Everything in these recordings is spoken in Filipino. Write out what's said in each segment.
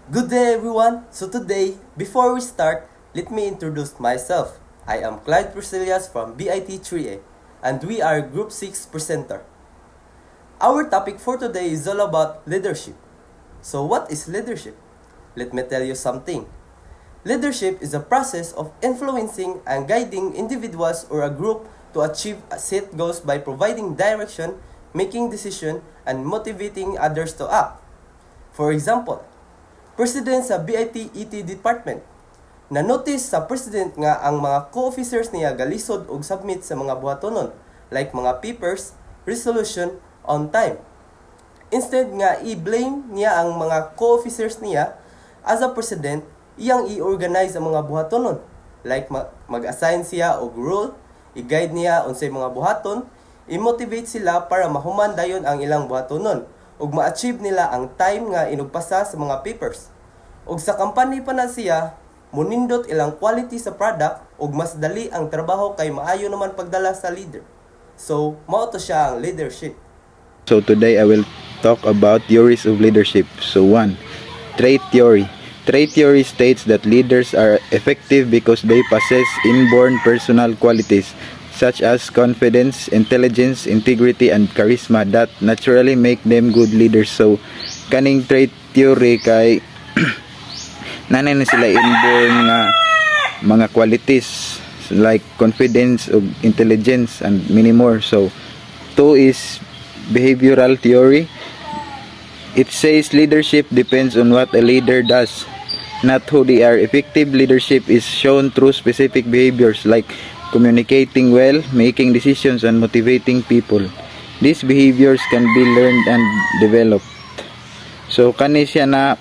Good day everyone! So today, before we start, let me introduce myself. I am Clyde Priscillas from BIT3A and we are Group 6 presenter. Our topic for today is all about leadership. So what is leadership? Let me tell you something. Leadership is a process of influencing and guiding individuals or a group to achieve set goals by providing direction, making decisions, and motivating others to act. For example, President sa BIT-ET Department. Na-notice sa President nga ang mga co-officers niya galisod og submit sa mga buhatonon, like mga papers, resolution, on time. Instead nga i-blame niya ang mga co-officers niya, as a President, iyang i-organize ang mga buhatonon, like mag-assign siya og rule, i-guide niya unsay mga buhaton, i-motivate sila para mahuman dayon ang ilang buhatonon, ug ma-achieve nila ang time nga inugpasa sa mga papers. Ug sa company pa na siya, munindot ilang quality sa product ug mas dali ang trabaho kay maayo naman pagdala sa leader. So, mao to siya ang leadership. So today I will talk about theories of leadership. So 1. Trait theory. Trait theory states that leaders are effective because they possess inborn personal qualities such as confidence, intelligence, integrity, and charisma that naturally make them good leaders. So, kaning trait theory kay nanay na sila inborn nga mga qualities like confidence or intelligence and many more. So, 2 is behavioral theory. It says leadership depends on what a leader does, not who they are. Effective leadership is shown through specific behaviors like communicating well, making decisions, and motivating people. These behaviors can be learned and developed. So kani siya na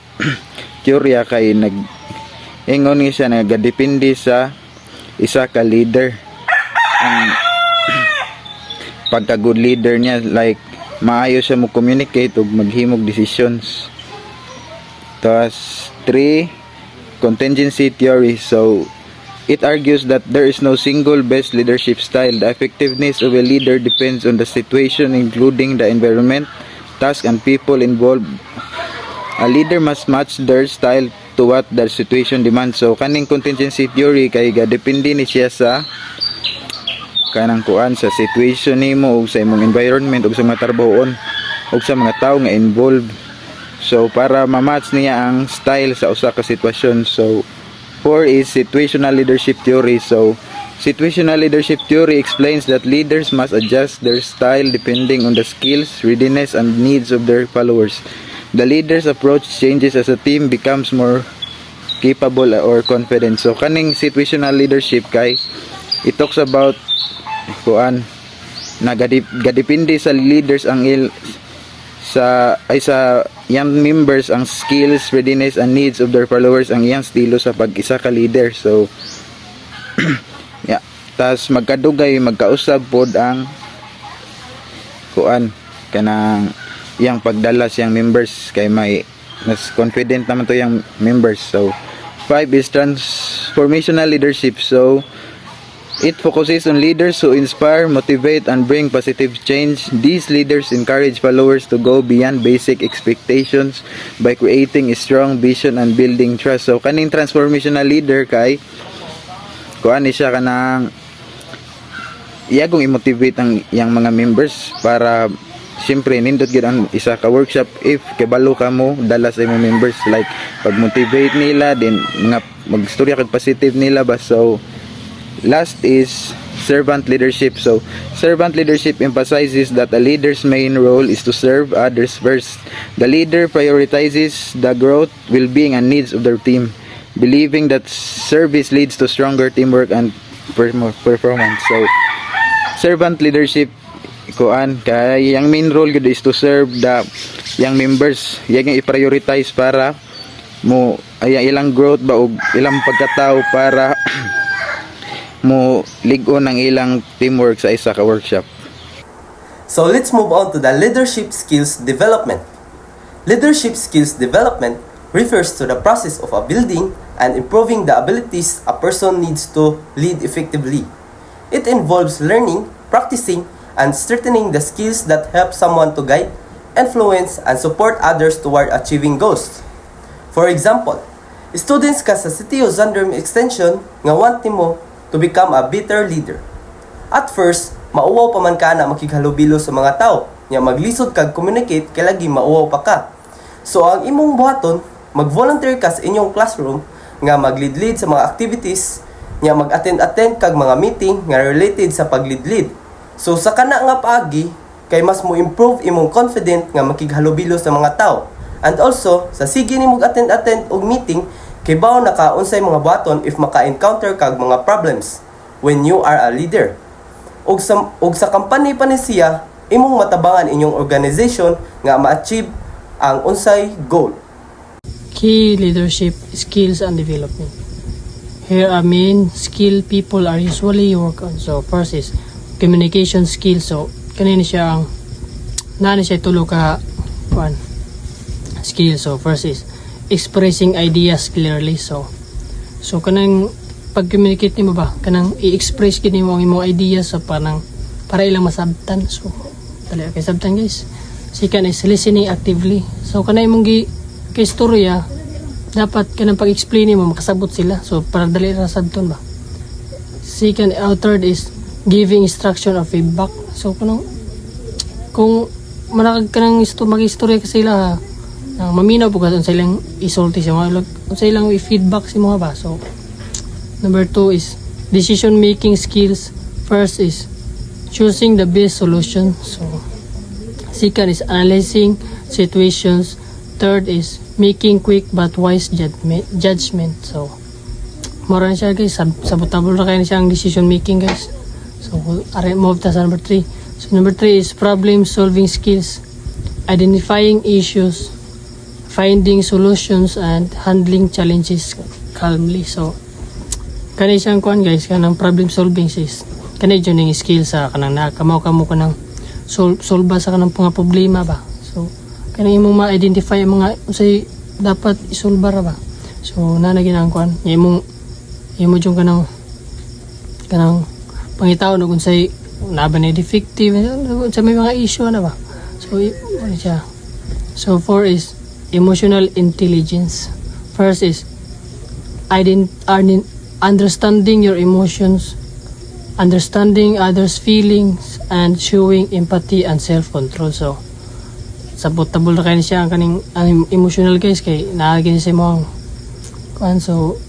teorya kay ingon ni siya nagadepende sa isa ka leader. Ang pagka good leader niya, like maayo siya mo communicate ug maghimog decisions. Tas 3, contingency theory. So it argues that there is no single best leadership style. The effectiveness of a leader depends on the situation, including the environment, task, and people involved. A leader must match their style to what the situation demands. So kaning contingency theory kay depende ni siya sa kanang kuan sa situation nimo ug sa imong environment ug sa mga trabahoon ug sa mga tawo nga involved. So para ma-match niya ang style sa usa ka sitwasyon. So 4 is situational leadership theory. So, situational leadership theory explains that leaders must adjust their style depending on the skills, readiness, and needs of their followers. The leader's approach changes as a team becomes more capable or confident. So, kaning situational leadership kay it talks about kuan nagadepende sa leaders ang sa young members ang skills, readiness, and needs of their followers ang iyang estilo sa pag-isa ka leader. So yeah, tas magkadugay magkausab pod ang kuan kanang iyang pagdala sa iyang members kay may mas confident naman to yung members. So 5 is transformational leadership. So it focuses on leaders who inspire, motivate, and bring positive change. These leaders encourage followers to go beyond basic expectations by creating a strong vision and building trust. So, kaning transformational leader kay kuan ni siya kanang iyagong i-motivate ang yang mga members para siyempre nindot gid ang isa ka workshop if kabalo ka mo dala sa imong members, like pag-motivate nila din mga magstorya kag positive nila ba. So last is servant leadership. So, servant leadership emphasizes that a leader's main role is to serve others first. The leader prioritizes the growth, well-being, and needs of their team, believing that service leads to stronger teamwork and performance. So, servant leadership, kuan kay yung main role gud is to serve the young members. Yang i-prioritize para mo ay ilang growth ba og ilang pagkatao para mo ligon ang ilang teamwork sa isa ka workshop. So let's move on to the leadership skills development. Leadership skills development refers to the process of building and improving the abilities a person needs to lead effectively. It involves learning, practicing, and strengthening the skills that help someone to guide, influence, and support others toward achieving goals. For example, students ka sa City of Zandrum Extension nga want nimo to become a better leader. At first, mauwaw pa man ka na makighalubilo sa mga tao, nya maglisod kag communicate kay lagi mauwaw pa ka. So ang imong buhaton, mag-volunteer ka sa inyong classroom nga mag-lead-lead sa mga activities, nya mag-attend kag mga meeting nga related sa pag-lead-lead. So sa kana nga paagi, kay mas mo improve imong confident nga makighalubilo sa mga tao. And also, sa sige ni mag-attend og meeting, kay bawo naka unsay mga buhaton if maka-encounter kag mga problems when you are a leader. Og sa company pa ni siya, imong matabangan inyong organization nga ma-achieve ang unsay goal. Key leadership skills and development. Here are main skill people are usually work on. So first is communication skills. So kanina siya ang nani siya tulo ka skill. So first is expressing ideas clearly. So kanang pag-communicate nimo ba kanang i-express gid nimo ang imong ideas sa para ilang masabtan. So dali kay sabtan guys. Second is listening actively. So kanang imong kay istorya dapat kanang pag-explain nimo makasabot sila. So para dali ra sabton ba. Second, third is giving instruction or feedback. So kung manakag ka ng mag-istorya ka sila maminaw po ka sa ilang isulti sa mga sa ilang feedback si mga ba. So number 2 is decision making skills. First is choosing the best solution. So second is analyzing situations. Third is making quick but wise judgment. So mura na siya guys, sabotable na kayo na siya ang decision making guys. So move ta sa number 3. So number 3 is problem solving skills, identifying issues, finding solutions, and handling challenges calmly. So kanay siyang kuan guys, kanang problem solving sis. Kanay dyan yung skill sa kanang nakamaw ka mo kanang solve sa kanang mga problema ba. So kanay imong ma-identify ang mga usay dapat isolve ra ba. So nanagin ang kuan, imo dyan kanang pangitaw no kung say naba na defective sa may mga issue na ba. So ano siya. So 4 is emotional intelligence. First is understanding your emotions, understanding others' feelings, and showing empathy and self-control. So sabotable na kayo siya ang kaning emotional guys kay naagin sa imong kuan. So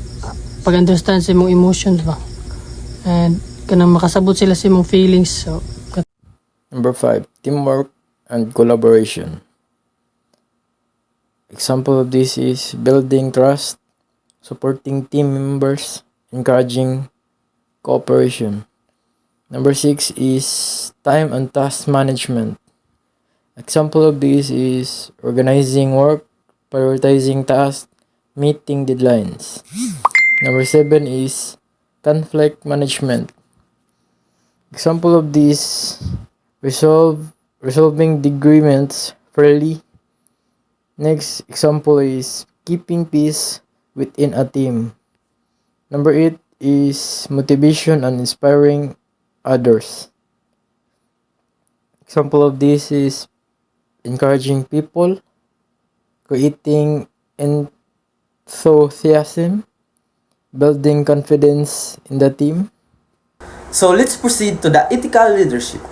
pag-understand sa imong emotions ba, and kanang makasabot sila sa imong feelings. So Number 5, teamwork and collaboration. Example of this is building trust, supporting team members, encouraging cooperation. Number 6 is time and task management. Example of this is organizing work, prioritizing tasks, meeting deadlines. Number 7 is conflict management. Example of this, resolving disagreements fairly. Next example is keeping peace within a team. Number 8 is motivation and inspiring others. Example of this is encouraging people, creating enthusiasm, building confidence in the team. So let's proceed to the ethical leadership.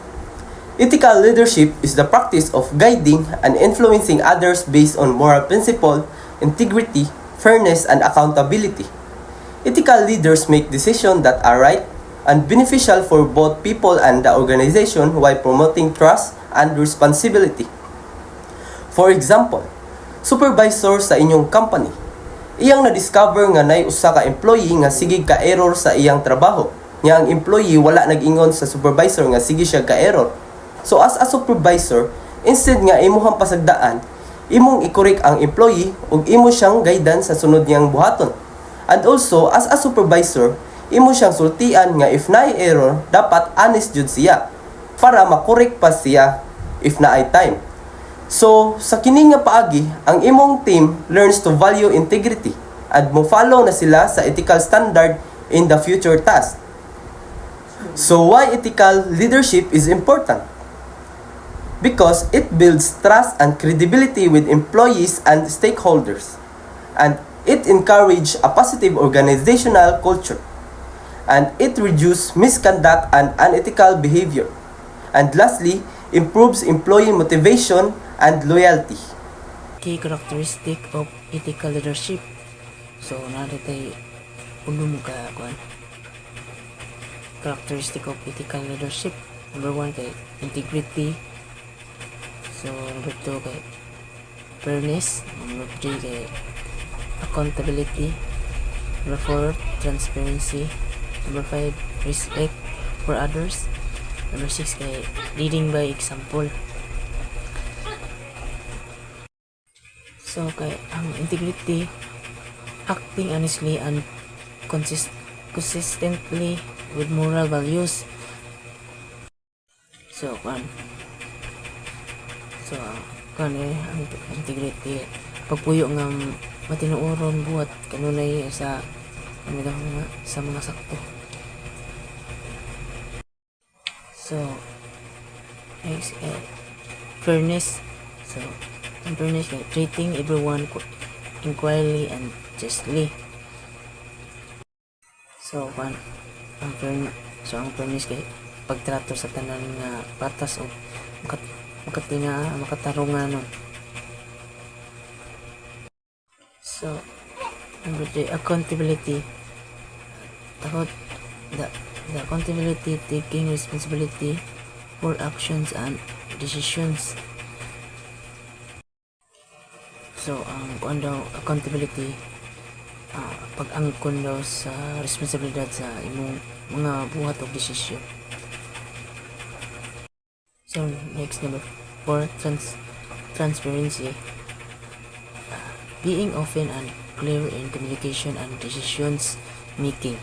Ethical leadership is the practice of guiding and influencing others based on moral principle, integrity, fairness, and accountability. Ethical leaders make decisions that are right and beneficial for both people and the organization while promoting trust and responsibility. For example, supervisor sa inyong company, iyang na-discover nga nay usa ka employee nga sigig ka error sa iyang trabaho. Nya ang employee wala nag-ingon sa supervisor nga sige siya ka error. So as a supervisor, instead nga imuhang pasagdaan, imong i-correct ang employee ug imo siyang guidance sa sunod niyang buhaton. And also, as a supervisor, imo siyang sultian nga if naay error, dapat honest jud siya para ma-correct pa siya if naay time. So, sa kini nga paagi, ang imong team learns to value integrity and mo follow na sila sa ethical standard in the future task. So, why ethical leadership is important? Because it builds trust and credibility with employees and stakeholders. and it encourages a positive organizational culture, and it reduces misconduct and unethical behavior, and lastly, improves employee motivation and loyalty. Key characteristic of ethical leadership. So, natin ulum ka kuan. Characteristic of ethical leadership. Number 1 kay integrity. So, number 2 kay fairness. Number 3 kay accountability. Number 4, transparency. Number 5, respect for others. Number 6 kay leading by example. So, kay ang integrity, acting honestly and consistently with moral values. So, ang integrity, pagpuyo nga matinuoron buhat kanunay sa sa mga sakto. So, next, fairness. So, ang fairness kay treating everyone equally and justly. So, ang fairness kay pagtrato sa tanan nga patas o makatarungan. So, number 3, accountability. The accountability, taking responsibility for actions and decisions. So, ang accountability, pag-angkon daw sa responsibilidad sa imong mga buhat o desisyon. So, next, number 4, transparency. Being open and clear in communication and decisions making.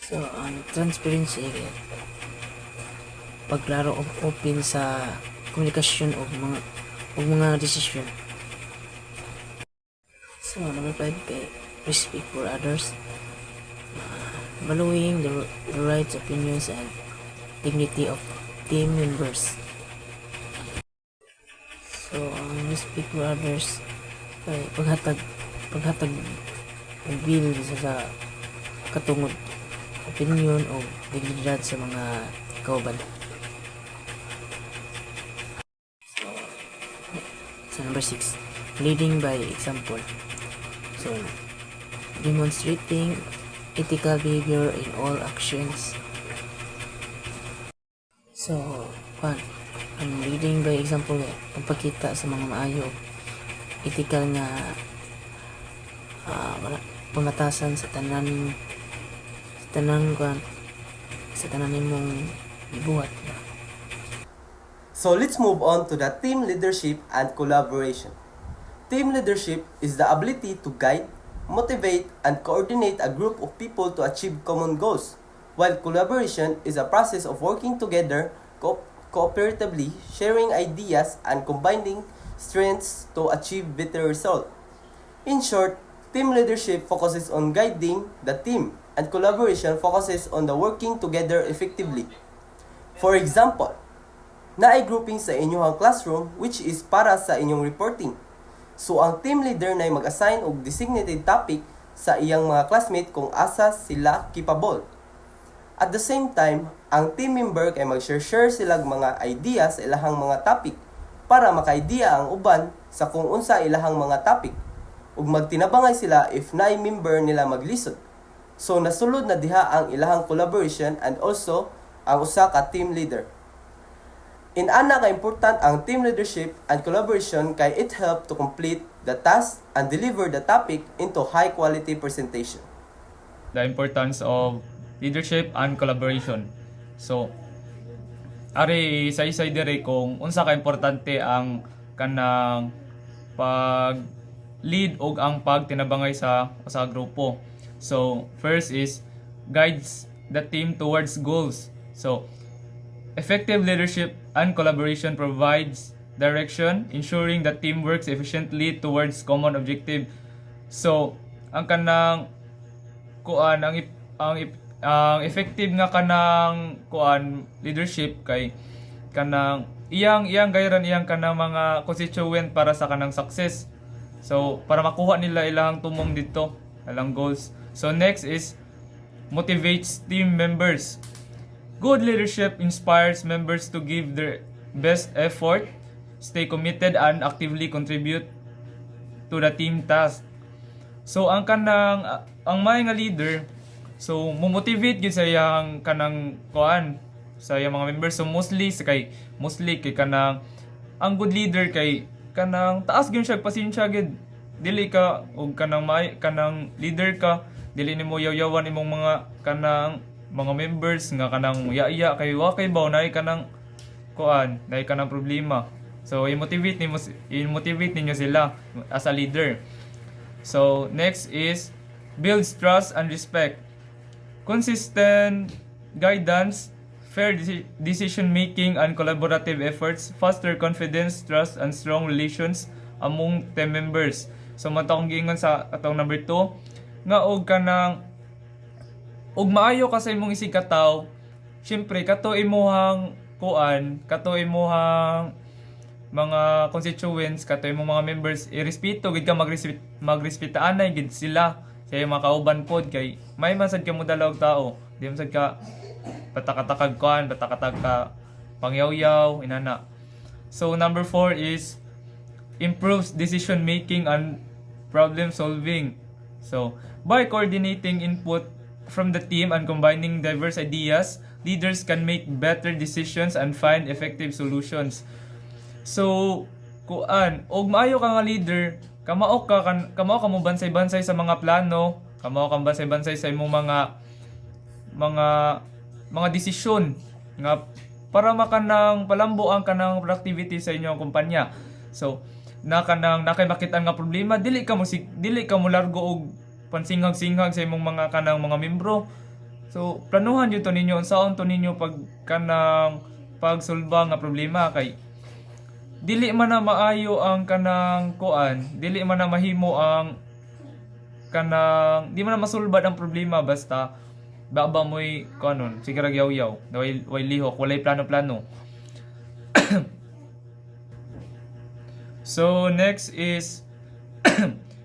So, ang transparency, pagklaro o open sa komunikasyon o mga desisyon. So, number 5 kay respect for others. Valuing the rights, opinions, and dignity of team members. So, ang respect for others kay paghatag og bil sa katungod opinion o dignidad sa mga kauban. So number 6, leading by example. So, demonstrating ethical behavior in all actions. So, ang leading by example ay pagpakita sa mga maayo ethical nga pangatasan sa tanan nimong ibuhat. So let's move on to the team leadership and collaboration. Team leadership is the ability to guide, motivate, and coordinate a group of people to achieve common goals, while collaboration is a process of working together cooperatively, sharing ideas, and combining strengths to achieve better results. In short, team leadership focuses on guiding the team, and collaboration focuses on the working together effectively. For example, naay grouping sa inyong classroom which is para sa inyong reporting. So ang team leader na mag-assign og designated topic sa iyang mga classmate kung asa sila capable. At the same time, ang team member kay mag-share sila mga ideas sa ilahang mga topic para maka-idea ang uban sa kung unsa ilahang mga topic ug magtinabangay sila if naay member nila maglisod. So nasulod na diha ang ilahang collaboration and also ang usa ka team leader. In ana ka important ang team leadership and collaboration kay it help to complete the task and deliver the topic into high quality presentation. The importance of leadership and collaboration. So, ari isa-isa dire kung unsa ka importante ang kanang pag-lead og ang pagtinabangay sa grupo. So, first is guides the team towards goals. So, effective leadership and collaboration provides direction, ensuring that team works efficiently towards common objective. So, ang kanang ang effective nga kanang leadership kay kanang iyang gayran iyang kanang mga constituent para sa kanang success. So para makuha nila ilang tumong dito, ilang goals. So next is motivates team members. Good leadership inspires members to give their best effort, stay committed, and actively contribute to the team task. So ang may nga leader, so mo-motivate gyud sa iyang kanang kuan sa iyang mga members. So mostly kay kanang ang good leader kay kanang taas gyud siya pasensya gyud. Dili ka og kanang leader ka, dili nimo yaw-yawan imong mga kanang mga members nga kanang iya kay wa kay baw nay kanang kuan, nay kanang problema. So i-motivate ninyo sila as a leader. So next is builds trust and respect. Consistent guidance, fair decision making, and collaborative efforts foster confidence, trust, and strong relations among team members. So matong giingon sa atong number 2 nga og kanang og maayo ka sa imong isig kataw. Syempre kato imuhang kuan, kato imuhang mga constituents, kato imong mga members, irespeto gid ka magrespetaan gid sila sa mga kauban pod kay may man sad ka mo dalawag tao, di man sad ka patakatag kuan, patakatag ka pangyaw-yaw inana. So number 4 is improves decision making and problem solving. So by coordinating input from the team and combining diverse ideas, leaders can make better decisions and find effective solutions. So kuan og maayo ka nga leader, kamao ka mo bansay-bansay sa mga plano, kamao ka bansay-bansay sa imong mga desisyon nga para makanang palambo ang kanang productivity sa inyong kumpanya. So nakay makitaan nga problema, dili ka mo largo og pansinghag-singhag sa imong mga kanang mga membro. So planuhan jud to ninyo unsaon to ninyo pagsolba nga problema kay dili man na maayo ang kanang kuan, dili man na mahimo ang kanang di man na masulbad ang problema basta baba mo'y kanon sige ra yaw-yaw, way lihok, walay plano-plano. So next is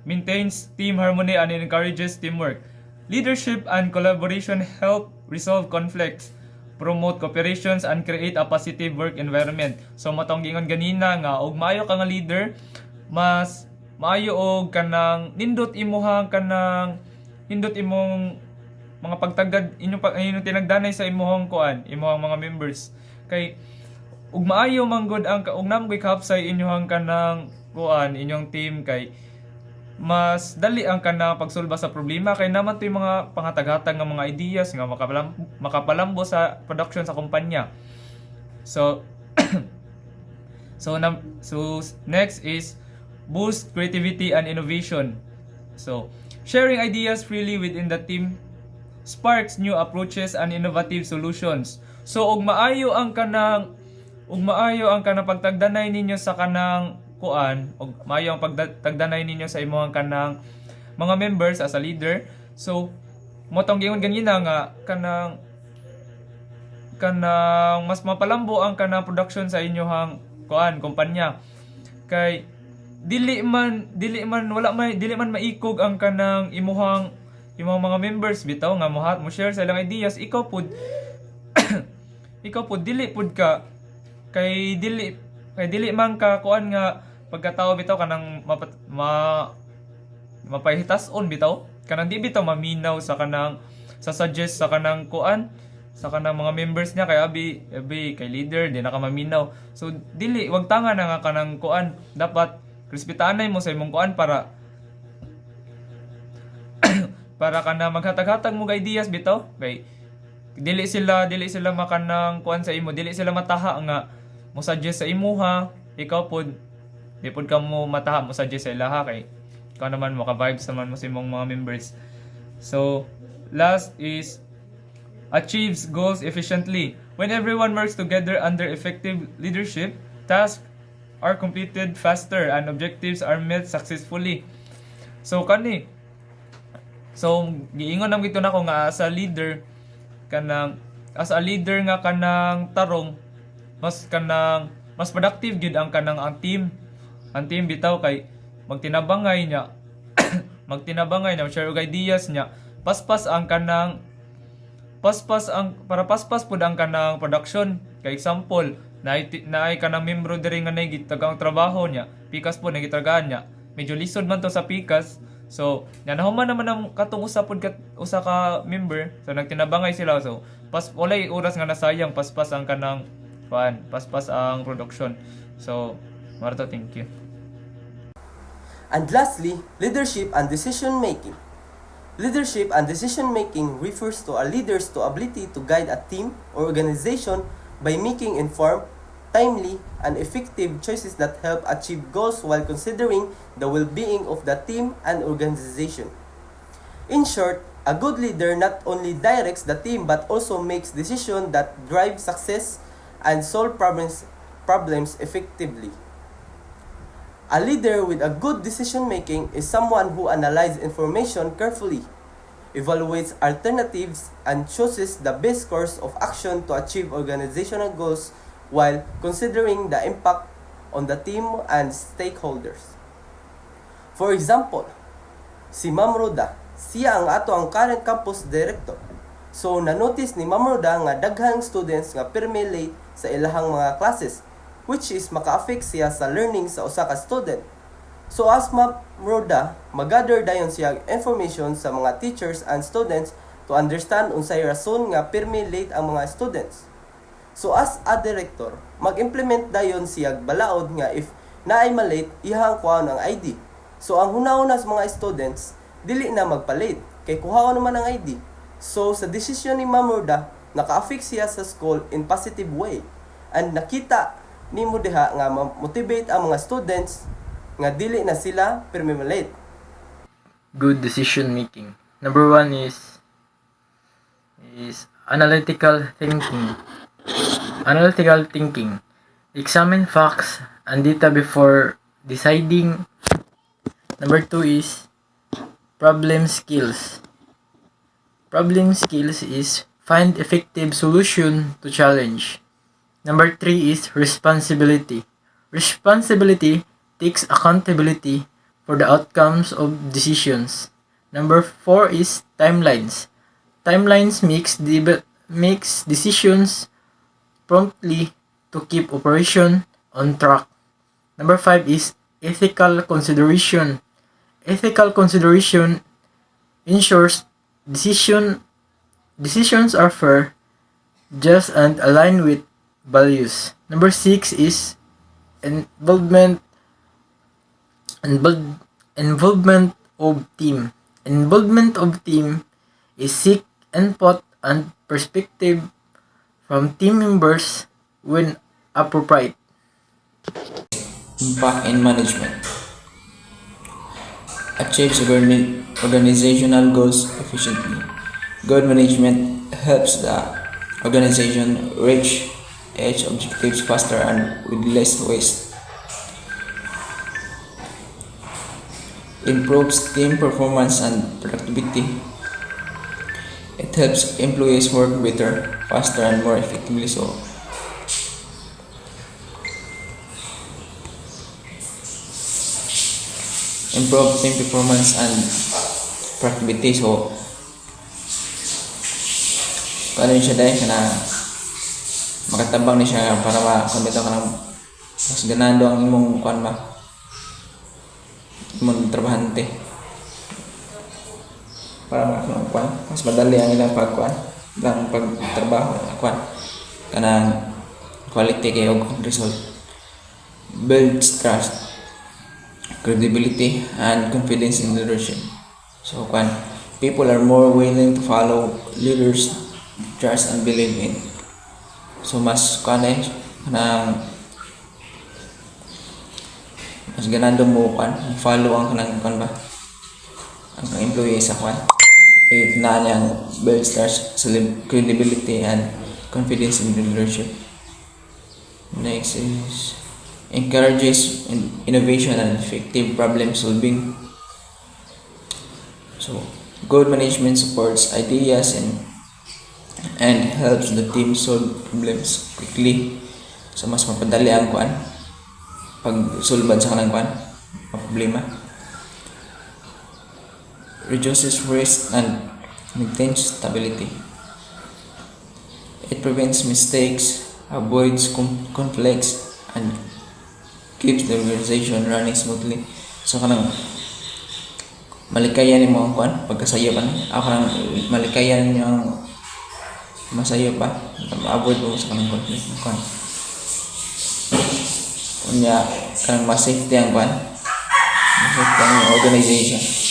maintains team harmony and encourages teamwork. Leadership and collaboration help resolve conflicts, promote cooperations, and create a positive work environment. So matong gingon ganina nga og maayo ka nga leader, mas maayo og kanang nindot imong mga pagtagad inyong tinagdanay sa imong kuan, imong mga members. Kay ug maayo manggod ang ug namgoy kahapsay inyong kanang kuan, inyong team kay mas dali ang kanang pagsulba sa problema kay naman to yung mga pangatag-hatag nga mga ideas nga makapalambo sa production sa kumpanya. So so next is boost creativity and innovation. So sharing ideas freely within the team sparks new approaches and innovative solutions. So og maayo ang kanang pagtagdanay ninyo sa kanang kuan, og maayo ang pagtagdanay ninyo sa imong kanang mga members as a leader. So motong gingon ganina nga kanang mas mapalambo ang kanang production sa inyong kuan kumpanya kay dili man maikog ang kanang imong mga members bitaw nga mo share sa ilang ideas, ikaw pud dili pud ka kay dili man ka kuan nga pagkatao bitaw kanang mapahitason bitaw kanang di bitaw maminaw sa suggest sa kanang kuan sa kanang mga members niya kay abi kay leader di na ka maminaw. So dili wag tanga na nga kanang kuan, dapat respetanay mo sa imong kuan para kana maghatag-hatag mo ga ideas bitaw kay dili sila makanang kuan sa imo, dili sila mataha nga mo suggest sa imuha, ikaw pod di pod ka mo mataha mo suggest sa ilaha kay ikaw naman maka-vibes naman mo sa imong mga members. So last is achieves goals efficiently. When everyone works together under effective leadership, tasks are completed faster and objectives are met successfully. So giingon nam gito nako nga as a leader nga kanang tarong mas productive gid ang team bitaw kay magtinabangay niya magtinabangay na share og ideas niya, paspas ang paspas pud ang kanang production. Kay example, naay kanang membro diri nga nagitagang trabaho niya, pikas po nagitagaan niya, medyo lisod man to sa pikas. So nahuman naman ang katong usa ka member, so nagtinabangay sila. So walay oras nga nasayang, paspas ang kanang paspas ang production. So Marto, thank you. And lastly, leadership and decision making. Leadership and decision making refers to a leader's ability to guide a team or organization by making informed, timely, and effective choices that help achieve goals while considering the well-being of the team and organization. In short, a good leader not only directs the team but also makes decisions that drive success and solve problems effectively. A leader with a good decision-making is someone who analyzes information carefully, evaluates alternatives, and chooses the best course of action to achieve organizational goals while considering the impact on the team and stakeholders. For example, si Ma'am Roda, siya ang current campus director. So, na-notice ni Ma'am Roda nga daghang students nga pirmi late sa ilahang mga classes, which is maka-affect siya sa learning sa usa ka student. So as Ma'am Roda, mag-gather dayon siya information sa mga teachers and students to understand unsay rason nga pirmi late ang mga students. So as a director, mag-implement dayon siya balaod nga if naay malate, ihang kuhaon ang ID. So ang hunahuna sa mga students, dili na magpa-late, kay kuhaon naman ang ID. So sa desisyon ni Ma'am Roda, naka-affect siya sa school in positive way. And nakita ni mo diha nga motivate ang mga students nga dili na sila pirmi malate. Good decision making. Number 1 is analytical thinking. Analytical thinking. Examine facts and data before deciding. Number 2 is problem skills. Problem skills is find effective solution to challenge. Number 3 is responsibility. Responsibility takes accountability for the outcomes of decisions. Number 4 is timelines. Timelines makes decisions promptly to keep operation on track. Number 5 is ethical consideration. Ethical consideration ensures decisions are fair, just, and aligned with values. Number 6 is involvement of team. Involvement of team is seek input and perspective from team members when appropriate. Impact in management. Achieves organizational goals efficiently. Good management helps the organization reach its objectives faster and with less waste. Improves team performance and productivity. It helps employees work better, faster, and more effectively. So, improve team performance and productivity. So, kano siya dahil na makatabang ni siya para makamito ka ng mas ganado ang imong kuan ba imong trabahante para makakuan mas madali ang ilang pagkuan lang pagtrabaho kuan kanang quality kay og result. Builds trust, credibility, and confidence in leadership. So kuan people are more willing to follow leaders trust and believe in. So mas kanay kanang mas ganado mo kan follow ang kanang kan ba ang employee sa kwan if na niyang build trust, credibility, and confidence in leadership. Next is encourages innovation and effective problem solving. So good management supports ideas and helps the team solve problems quickly. So mas mapadali ang kuan pag sulbad sa kanang kuan problema. reduces risk and maintains stability. It prevents mistakes, avoids conflicts, and keeps the organization running smoothly. So kanang malikayan ni mo kuan pagkasaya pa ni. Ako kanang malikayan yung masaya pa. Avoid mo sa kanang conflict kuan. Unya kanang mas safety ang kuan. Mas safety ang organization.